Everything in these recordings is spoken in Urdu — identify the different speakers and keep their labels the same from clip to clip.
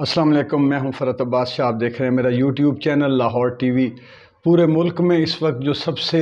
Speaker 1: السلام علیکم، میں ہوں فرحت عباس شاہ۔ آپ دیکھ رہے ہیں میرا YouTube channel Lahore T V. پورے ملک میں اس وقت جو سب سے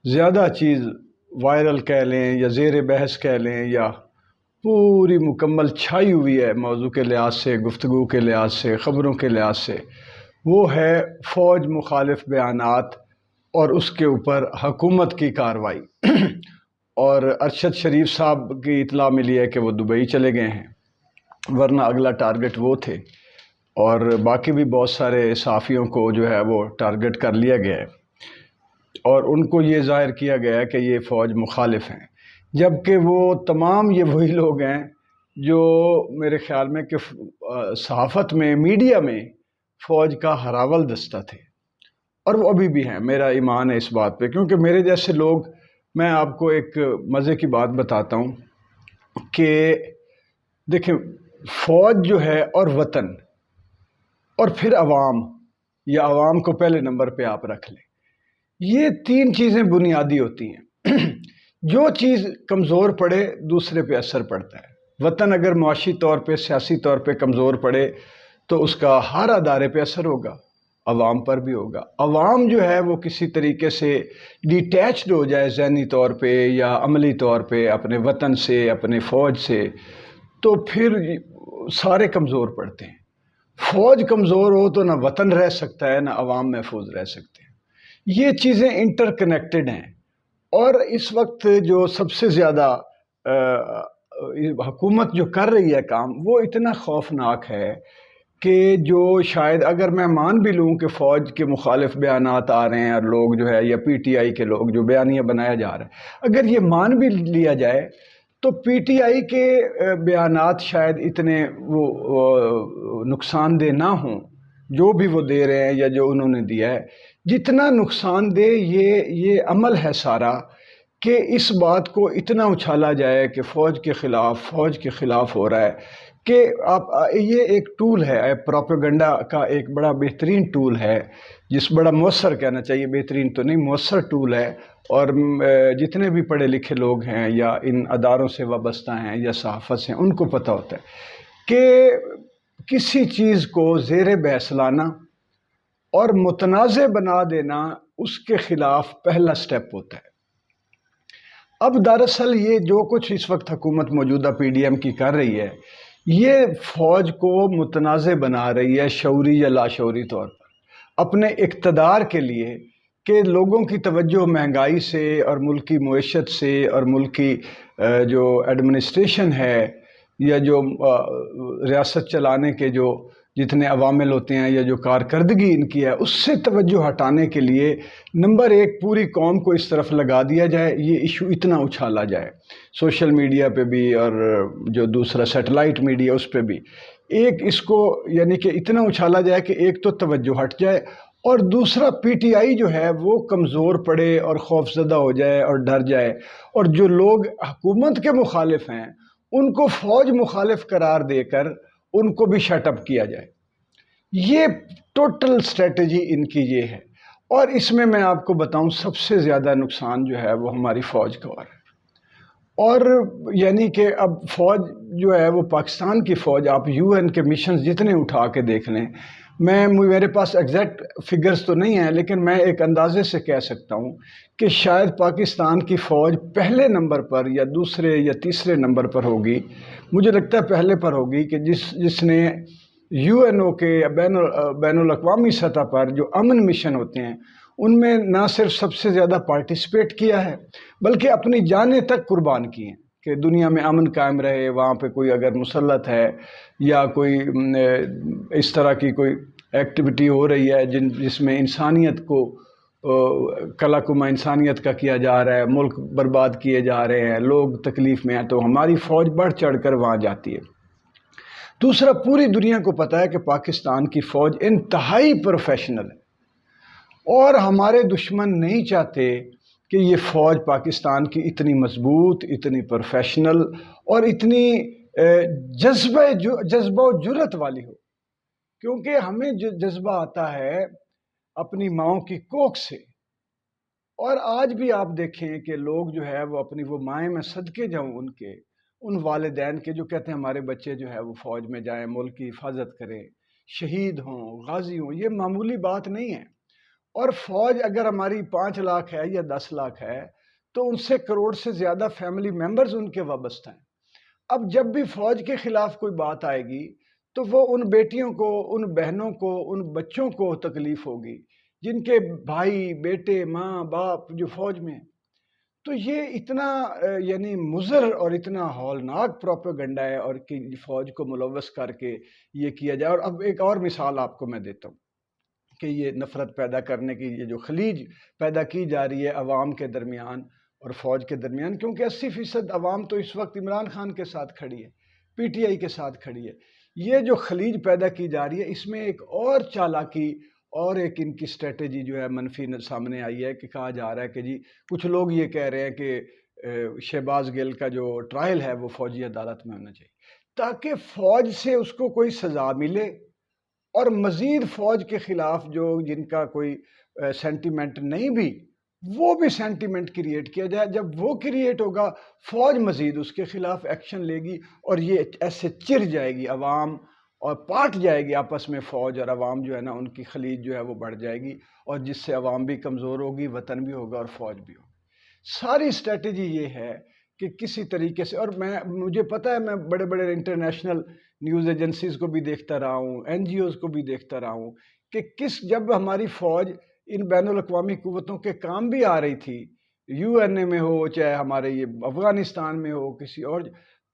Speaker 1: زیادہ چیز وائرل کہہ لیں یا زیر بحث کہہ لیں یا پوری مکمل چھائی ہوئی ہے موضوع کے لحاظ سے، گفتگو کے لحاظ سے، خبروں کے لحاظ سے، وہ ہے فوج مخالف بیانات اور اس کے اوپر حکومت کی کارروائی۔ اور ارشد شریف صاحب کی اطلاع ملی ہے کہ وہ دبئی چلے گئے ہیں، ورنہ اگلا ٹارگٹ وہ تھے، اور باقی بھی بہت سارے صحافیوں کو جو ہے وہ ٹارگٹ کر لیا گیا ہے، اور ان کو یہ ظاہر کیا گیا ہے کہ یہ فوج مخالف ہیں، جبکہ وہ تمام یہ وہی لوگ ہیں جو میرے خیال میں کہ صحافت میں، میڈیا میں فوج کا ہراول دستہ تھے، اور وہ ابھی بھی ہیں۔ میرا ایمان ہے اس بات پہ، کیونکہ میرے جیسے لوگ، میں آپ کو ایک مزے کی بات بتاتا ہوں کہ دیکھیں، فوج جو ہے اور وطن اور پھر عوام، یا عوام کو پہلے نمبر پہ آپ رکھ لیں، یہ تین چیزیں بنیادی ہوتی ہیں۔ جو چیز کمزور پڑے دوسرے پہ اثر پڑتا ہے۔ وطن اگر معاشی طور پہ، سیاسی طور پہ کمزور پڑے تو اس کا ہر ادارے پہ اثر ہوگا، عوام پر بھی ہوگا۔ عوام جو ہے وہ کسی طریقے سے ڈیٹیچڈ ہو جائے ذہنی طور پہ یا عملی طور پہ اپنے وطن سے، اپنے فوج سے، تو پھر سارے کمزور پڑتے ہیں۔ فوج کمزور ہو تو نہ وطن رہ سکتا ہے، نہ عوام محفوظ رہ سکتے ہیں۔ یہ چیزیں انٹر کنیکٹڈ ہیں، اور اس وقت جو سب سے زیادہ حکومت جو کر رہی ہے کام، وہ اتنا خوفناک ہے کہ جو شاید اگر میں مان بھی لوں کہ فوج کے مخالف بیانات آ رہے ہیں اور لوگ جو ہے، یا پی ٹی آئی کے لوگ جو بیانیہ بنایا جا رہا ہے، اگر یہ مان بھی لیا جائے تو پی ٹی آئی کے بیانات شاید اتنے وہ نقصان دہ نہ ہوں، جو بھی وہ دے رہے ہیں یا جو انہوں نے دیا ہے، جتنا نقصان دہ یہ عمل ہے سارا، کہ اس بات کو اتنا اچھالا جائے کہ فوج کے خلاف ہو رہا ہے، کہ یہ ایک ٹول ہے، پروپیگنڈا کا ایک بڑا بہترین ٹول ہے، بڑا مؤثر کہنا چاہیے، بہترین تو نہیں، مؤثر ٹول ہے۔ اور جتنے بھی پڑھے لکھے لوگ ہیں یا ان اداروں سے وابستہ ہیں یا صحافت سے، ان کو پتہ ہوتا ہے کہ کسی چیز کو زیر بحث لانا اور متنازع بنا دینا اس کے خلاف پہلا سٹیپ ہوتا ہے۔ اب دراصل یہ جو کچھ اس وقت حکومت موجودہ پی ڈی ایم کی کر رہی ہے، یہ فوج کو متنازع بنا رہی ہے، شعوری یا لاشعوری طور پر، اپنے اقتدار کے لیے، کہ لوگوں کی توجہ مہنگائی سے اور ملکی معیشت سے اور ملکی جو ایڈمنسٹریشن ہے یا جو ریاست چلانے کے جو جتنے عوامل ہوتے ہیں یا جو کارکردگی ان کی ہے، اس سے توجہ ہٹانے کے لیے نمبر ایک پوری قوم کو اس طرف لگا دیا جائے، یہ ایشو اتنا اچھالا جائے سوشل میڈیا پہ بھی، اور جو دوسرا سیٹلائٹ میڈیا اس پہ بھی، ایک اس کو یعنی کہ اتنا اچھالا جائے کہ ایک تو توجہ ہٹ جائے، اور دوسرا پی ٹی آئی جو ہے وہ کمزور پڑے اور خوف زدہ ہو جائے اور ڈر جائے، اور جو لوگ حکومت کے مخالف ہیں ان کو فوج مخالف قرار دے کر ان کو بھی شٹ اپ کیا جائے۔ یہ ٹوٹل اسٹریٹجی ان کی یہ ہے، اور اس میں آپ کو بتاؤں سب سے زیادہ نقصان جو ہے وہ ہماری فوج کا ہو رہا ہے۔ اور یعنی کہ اب فوج جو ہے وہ پاکستان کی فوج، آپ یو این کے مشنز جتنے اٹھا کے دیکھ لیں، میرے پاس ایگزیکٹ فگرز تو نہیں ہیں، لیکن میں ایک اندازے سے کہہ سکتا ہوں کہ شاید پاکستان کی فوج پہلے نمبر پر یا دوسرے یا تیسرے نمبر پر ہوگی، مجھے لگتا ہے پہلے پر ہوگی، کہ جس نے یو این او کے بین الاقوامی سطح پر جو امن مشن ہوتے ہیں ان میں نہ صرف سب سے زیادہ پارٹیسپیٹ کیا ہے، بلکہ اپنی جانیں تک قربان کی ہیں کہ دنیا میں امن قائم رہے، وہاں پہ کوئی اگر مسلط ہے یا کوئی اس طرح کی کوئی ایکٹیویٹی ہو رہی ہے جس میں انسانیت کو کلاکما انسانیت کا کیا جا رہا ہے، ملک برباد کیے جا رہے ہیں، لوگ تکلیف میں ہیں، تو ہماری فوج بڑھ چڑھ کر وہاں جاتی ہے۔ دوسرا، پوری دنیا کو پتہ ہے کہ پاکستان کی فوج انتہائی پروفیشنل ہے، اور ہمارے دشمن نہیں چاہتے کہ یہ فوج پاکستان کی اتنی مضبوط، اتنی پروفیشنل اور اتنی جذبہ و جرت والی ہو، کیونکہ ہمیں جو جذبہ آتا ہے اپنی ماؤں کی کوکھ سے، اور آج بھی آپ دیکھیں کہ لوگ جو ہے وہ اپنی وہ مائیں، میں صدقے جاؤں ان کے، ان والدین کے جو کہتے ہیں ہمارے بچے جو ہے وہ فوج میں جائیں، ملک کی حفاظت کریں، شہید ہوں، غازی ہوں، یہ معمولی بات نہیں ہے۔ اور فوج اگر ہماری 5 لاکھ ہے یا 10 لاکھ ہے تو ان سے کروڑ سے زیادہ فیملی ممبرز ان کے وابستہ ہیں۔ اب جب بھی فوج کے خلاف کوئی بات آئے گی تو وہ ان بیٹیوں کو، ان بہنوں کو، ان بچوں کو تکلیف ہوگی جن کے بھائی، بیٹے، ماں، باپ جو فوج میں ہیں۔ تو یہ اتنا یعنی مضر اور اتنا ہولناک پروپیگنڈا ہے، اور کہ فوج کو ملوث کر کے یہ کیا جائے۔ اور اب ایک اور مثال آپ کو میں دیتا ہوں کہ یہ نفرت پیدا کرنے کی یہ جو خلیج پیدا کی جا رہی ہے عوام کے درمیان اور فوج کے درمیان، کیونکہ 80% عوام تو اس وقت عمران خان کے ساتھ کھڑی ہے، پی ٹی آئی کے ساتھ کھڑی ہے۔ یہ جو خلیج پیدا کی جا رہی ہے، اس میں ایک اور چالاکی اور ایک ان کی اسٹریٹجی جو ہے منفی سامنے آئی ہے کہ کہا جا رہا ہے کہ جی کچھ لوگ یہ کہہ رہے ہیں کہ شہباز گل کا جو ٹرائل ہے وہ فوجی عدالت میں ہونا چاہیے تاکہ فوج سے اس کو کوئی سزا ملے، اور مزید فوج کے خلاف جو جن کا کوئی سینٹیمنٹ نہیں بھی، وہ بھی سینٹیمنٹ کریٹ کیا جائے۔ جب وہ کریٹ ہوگا فوج مزید اس کے خلاف ایکشن لے گی، اور یہ ایسے چر جائے گی عوام اور پاٹ جائے گی آپس میں فوج اور عوام جو ہے نا، ان کی خلیج جو ہے وہ بڑھ جائے گی، اور جس سے عوام بھی کمزور ہوگی، وطن بھی ہوگا اور فوج بھی ہوگی۔ ساری اسٹریٹجی یہ ہے کہ کسی طریقے سے، اور مجھے پتہ ہے، میں بڑے بڑے انٹرنیشنل نیوز ایجنسیز کو بھی دیکھتا رہا ہوں، این جی اوز کو بھی دیکھتا رہا ہوں کہ جب ہماری فوج ان بین الاقوامی قوتوں کے کام بھی آ رہی تھی، یو این اے میں ہو، چاہے ہمارے یہ افغانستان میں ہو، کسی اور،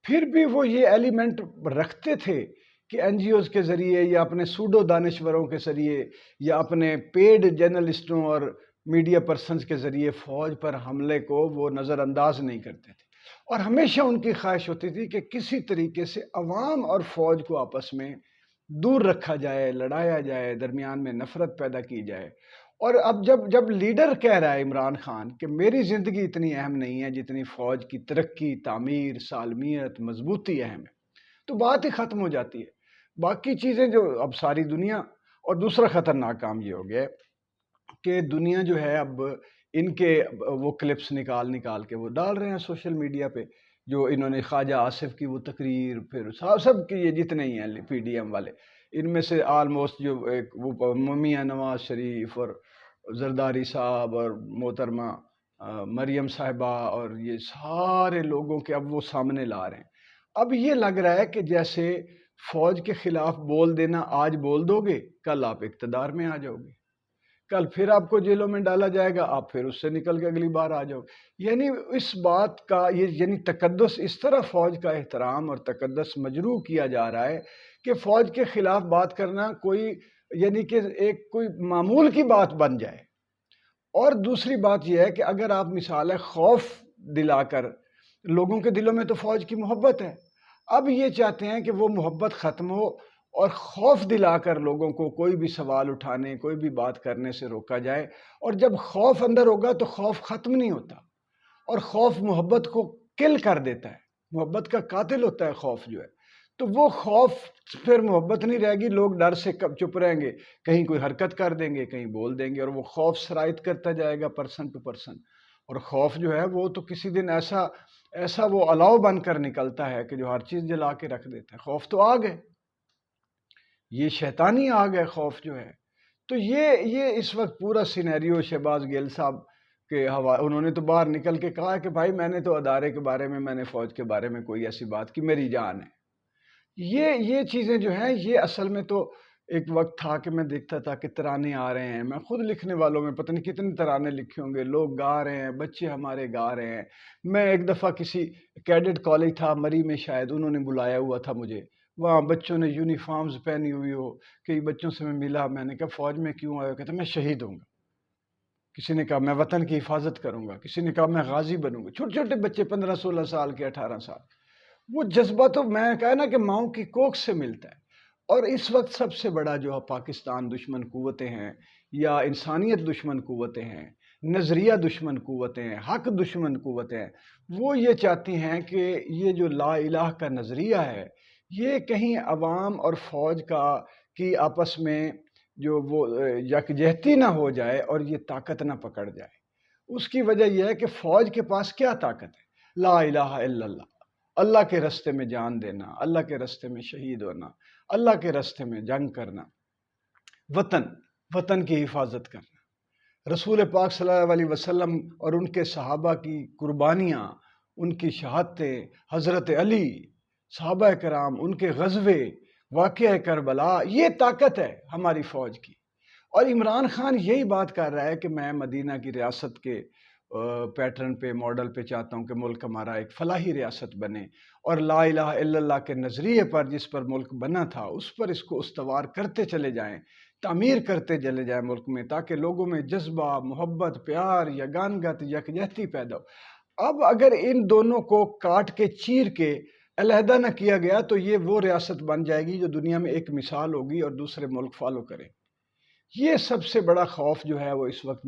Speaker 1: پھر بھی وہ یہ ایلیمنٹ رکھتے تھے کہ این جی اوز کے ذریعے یا اپنے سوڈو دانشوروں کے ذریعے یا اپنے پیڈ جرنلسٹوں اور میڈیا پرسنز کے ذریعے فوج پر حملے کو وہ نظر انداز نہیں کرتے تھے، اور ہمیشہ ان کی خواہش ہوتی تھی کہ کسی طریقے سے عوام اور فوج کو آپس میں دور رکھا جائے، لڑایا جائے، درمیان میں نفرت پیدا کی جائے۔ اور اب جب لیڈر کہہ رہا ہے عمران خان کہ میری زندگی اتنی اہم نہیں ہے جتنی فوج کی ترقی، تعمیر، سالمیت، مضبوطی اہم ہے، تو بات ہی ختم ہو جاتی ہے۔ باقی چیزیں جو اب ساری دنیا، اور دوسرا خطرناک کام یہ ہو گیا ہے کہ دنیا جو ہے اب ان کے وہ کلپس نکال کے وہ ڈال رہے ہیں سوشل میڈیا پہ، جو انہوں نے خواجہ آصف کی وہ تقریر، پھر سب کی یہ جتنے ہی ہیں پی ڈی ایم والے، ان میں سے آلموسٹ جو ایک وہ میاں نواز شریف اور زرداری صاحب اور محترمہ مریم صاحبہ اور یہ سارے لوگوں کے اب وہ سامنے لا رہے ہیں۔ اب یہ لگ رہا ہے کہ جیسے فوج کے خلاف بول دینا، آج بول دو گے کل آپ اقتدار میں آ جاؤ گے، کل پھر آپ کو جیلوں میں ڈالا جائے گا، آپ پھر اس سے نکل کے اگلی بار آ جاؤ۔ یعنی اس بات کا یعنی تقدس، اس طرح فوج کا احترام اور تقدس مجروح کیا جا رہا ہے کہ فوج کے خلاف بات کرنا کوئی یعنی کہ ایک کوئی معمول کی بات بن جائے۔ اور دوسری بات یہ ہے کہ اگر آپ مثال ہے خوف دلا کر، لوگوں کے دلوں میں تو فوج کی محبت ہے، اب یہ چاہتے ہیں کہ وہ محبت ختم ہو اور خوف دلا کر لوگوں کو کوئی بھی سوال اٹھانے، کوئی بھی بات کرنے سے روکا جائے۔ اور جب خوف اندر ہوگا تو خوف ختم نہیں ہوتا، اور خوف محبت کو کل کر دیتا ہے، محبت کا قاتل ہوتا ہے خوف جو ہے۔ تو وہ خوف پھر محبت نہیں رہے گی، لوگ ڈر سے کب چپ رہیں گے، کہیں کوئی حرکت کر دیں گے، کہیں بول دیں گے، اور وہ خوف سرایت کرتا جائے گا پرسن ٹو پرسن۔ اور خوف جو ہے وہ تو کسی دن ایسا وہ الاؤ بن کر نکلتا ہے کہ جو ہر چیز جلا کے رکھ دیتا ہے۔ خوف تو آگ ہے، یہ شیطانی آگ ہے خوف جو ہے۔ تو یہ اس وقت پورا سینیریو شہباز گل صاحب کے انہوں نے تو باہر نکل کے کہا کہ بھائی میں نے تو ادارے کے بارے میں، میں نے فوج کے بارے میں کوئی ایسی بات کی، میری جان ہے۔ یہ چیزیں جو ہیں، یہ اصل میں تو ایک وقت تھا کہ میں دیکھتا تھا کہ ترانے آ رہے ہیں، میں خود لکھنے والوں میں پتہ نہیں کتنے ترانے لکھے ہوں گے، لوگ گا رہے ہیں، بچے ہمارے گا رہے ہیں۔ میں ایک دفعہ کسی کیڈٹ کالج تھا مری میں، شاید انہوں نے بلایا ہوا تھا مجھے، وہاں بچوں نے یونیفارمز پہنی ہوئی ہو، کئی بچوں سے میں ملا، میں نے کہا فوج میں کیوں آئے ہو؟ کہتے میں شہید ہوں گا، کسی نے کہا میں وطن کی حفاظت کروں گا، کسی نے کہا میں غازی بنوں گا، چھوٹے چھوٹے بچے 15-16 سال کے، 18 سال۔ وہ جذبہ تو میں کہا نا کہ ماؤں کی کوکھ سے ملتا ہے۔ اور اس وقت سب سے بڑا جو پاکستان دشمن قوتیں ہیں، یا انسانیت دشمن قوتیں ہیں، نظریہ دشمن قوتیں ہیں، حق دشمن قوتیں ہیں، وہ یہ چاہتی ہیں کہ یہ جو لا الہ کا نظریہ ہے، یہ کہیں عوام اور فوج کی آپس میں جو وہ یکجہتی نہ ہو جائے اور یہ طاقت نہ پکڑ جائے۔ اس کی وجہ یہ ہے کہ فوج کے پاس کیا طاقت ہے؟ لا الہ الا اللہ، اللہ کے راستے میں جان دینا، اللہ کے راستے میں شہید ہونا، اللہ کے راستے میں جنگ کرنا، وطن کی حفاظت کرنا، رسول پاک صلی اللہ علیہ وسلم اور ان کے صحابہ کی قربانیاں، ان کی شہادتیں، حضرت علی، صحابہ کرام، ان کے غزوے، واقعہ کربلا، یہ طاقت ہے ہماری فوج کی۔ اور عمران خان یہی بات کر رہا ہے کہ میں مدینہ کی ریاست کے پیٹرن پہ، ماڈل پہ چاہتا ہوں کہ ملک ہمارا ایک فلاحی ریاست بنے، اور لا الہ الا اللہ کے نظریے پر جس پر ملک بنا تھا اس پر اس کو استوار کرتے چلے جائیں، تعمیر کرتے چلے جائیں ملک میں، تاکہ لوگوں میں جذبہ، محبت، پیار، یگانگت، یکجہتی پیدا ہو۔ اب اگر ان دونوں کو کاٹ کے چیر کے علیحدہ نہ کیا گیا تو یہ وہ ریاست بن جائے گی جو دنیا میں ایک مثال ہوگی اور دوسرے ملک فالو کریں۔ یہ سب سے بڑا خوف جو ہے وہ اس وقت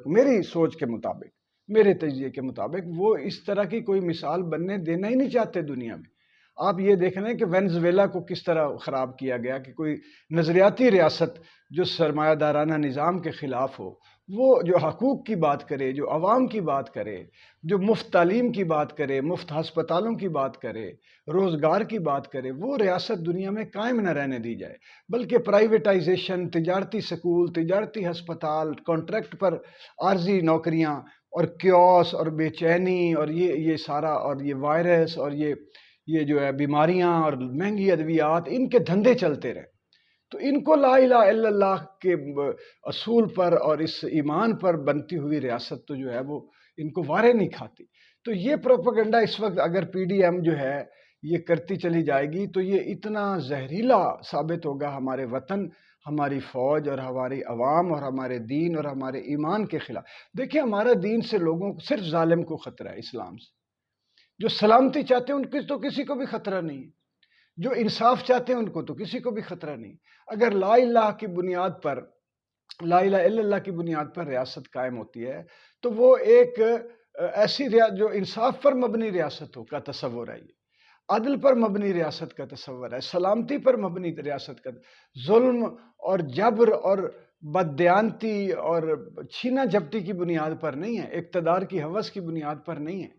Speaker 1: میری سوچ کے مطابق، میرے تجزیے کے مطابق، وہ اس طرح کی کوئی مثال بننے دینا ہی نہیں چاہتے دنیا میں۔ آپ یہ دیکھ رہے ہیں کہ وینزویلا کو کس طرح خراب کیا گیا کہ کوئی نظریاتی ریاست جو سرمایہ دارانہ نظام کے خلاف ہو، وہ جو حقوق کی بات کرے، جو عوام کی بات کرے، جو مفت تعلیم کی بات کرے، مفت ہسپتالوں کی بات کرے، روزگار کی بات کرے، وہ ریاست دنیا میں قائم نہ رہنے دی جائے، بلکہ پرائیویٹائزیشن، تجارتی سکول، تجارتی ہسپتال، کانٹریکٹ پر عارضی نوکریاں، اور کیوس اور بے چینی، اور یہ سارا، اور یہ وائرس، اور یہ جو ہے بیماریاں اور مہنگی ادویات، ان کے دھندے چلتے رہے۔ تو ان کو لا الہ الا اللہ کے اصول پر اور اس ایمان پر بنتی ہوئی ریاست تو جو ہے وہ ان کو وارے نہیں کھاتی۔ تو یہ پروپیگنڈا اس وقت اگر پی ڈی ایم جو ہے یہ کرتی چلی جائے گی تو یہ اتنا زہریلا ثابت ہوگا ہمارے وطن، ہماری فوج اور ہماری عوام اور ہمارے دین اور ہمارے ایمان کے خلاف۔ دیکھیں ہمارا دین سے لوگوں کو، صرف ظالم کو خطرہ ہے اسلام سے۔ جو سلامتی چاہتے ہیں ان کی تو کسی کو بھی خطرہ نہیں ہے، جو انصاف چاہتے ہیں ان کو تو کسی کو بھی خطرہ نہیں۔ اگر لا الہ کی بنیاد پر، لا الہ الا اللہ کی بنیاد پر ریاست قائم ہوتی ہے تو وہ ایک ایسی جو انصاف پر مبنی ریاست ہو کا تصور ہے، یہ عدل پر مبنی ریاست کا تصور ہے، سلامتی پر مبنی ریاست کا، ظلم اور جبر اور بددیانتی اور چھینا جھپٹی کی بنیاد پر نہیں ہے، اقتدار کی ہوس کی بنیاد پر نہیں ہے۔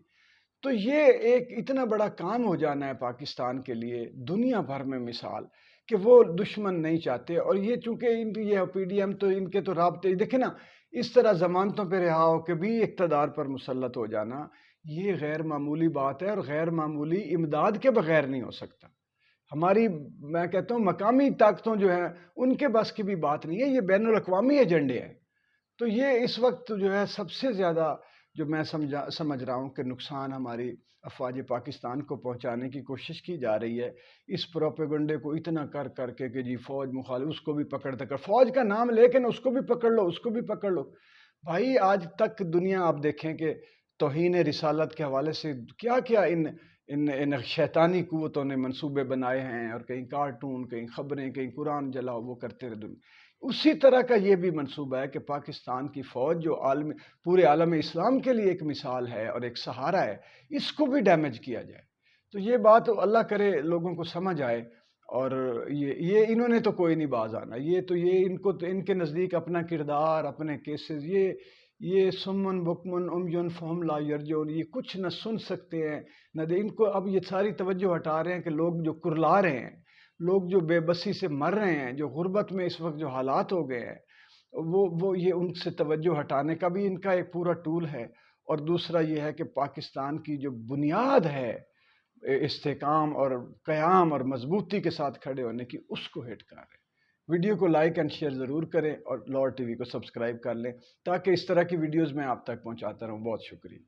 Speaker 1: تو یہ ایک اتنا بڑا کام ہو جانا ہے پاکستان کے لیے، دنیا بھر میں مثال، کہ وہ دشمن نہیں چاہتے۔ اور یہ چونکہ یہ پی ڈی ایم تو ان کے تو رابطے دیکھیں نا، اس طرح ضمانتوں پہ رہا ہو کے بھی اقتدار پر مسلط ہو جانا، یہ غیر معمولی بات ہے، اور غیر معمولی امداد کے بغیر نہیں ہو سکتا۔ ہماری، میں کہتا ہوں مقامی طاقتوں جو ہیں ان کے بس کی بھی بات نہیں ہے، یہ بین الاقوامی ایجنڈے ہیں۔ تو یہ اس وقت جو ہے سب سے زیادہ جو میں سمجھ رہا ہوں کہ نقصان ہماری افواج پاکستان کو پہنچانے کی کوشش کی جا رہی ہے، اس پروپیگنڈے کو اتنا کر کے کہ جی فوج مخالف، اس کو بھی پکڑ، فوج کا نام لے کے نا اس کو بھی پکڑ لو، اس کو بھی پکڑ لو۔ بھائی آج تک دنیا آپ دیکھیں کہ توہین رسالت کے حوالے سے کیا کیا ان شیطانی قوتوں نے منصوبے بنائے ہیں، اور کہیں کارٹون، کہیں خبریں، کہیں قرآن جلاؤ، وہ کرتے رہے دنیا۔ اسی طرح کا یہ بھی منصوبہ ہے کہ پاکستان کی فوج جو پورے عالم اسلام کے لیے ایک مثال ہے اور ایک سہارا ہے، اس کو بھی ڈیمیج کیا جائے۔ تو یہ بات اللہ کرے لوگوں کو سمجھ آئے، اور یہ انہوں نے تو کوئی نہیں باز آنا، یہ ان کو ان کے نزدیک اپنا کردار، اپنے کیسز، یہ سمن بکمن امیون فہم لا یرجعون، یہ کچھ نہ سن سکتے ہیں نہ ان کو اب یہ ساری توجہ ہٹا رہے ہیں کہ لوگ جو کرلا رہے ہیں، لوگ جو بے بسی سے مر رہے ہیں، جو غربت میں اس وقت جو حالات ہو گئے ہیں، وہ یہ ان سے توجہ ہٹانے کا بھی ان کا ایک پورا ٹول ہے۔ اور دوسرا یہ ہے کہ پاکستان کی جو بنیاد ہے استحکام اور قیام اور مضبوطی کے ساتھ کھڑے ہونے کی، اس کو ہٹ کر رہے ہیں۔ ویڈیو کو لائک اینڈ شیئر ضرور کریں، اور لاہور ٹی وی کو سبسکرائب کر لیں تاکہ اس طرح کی ویڈیوز میں آپ تک پہنچاتا رہوں۔ بہت شکریہ۔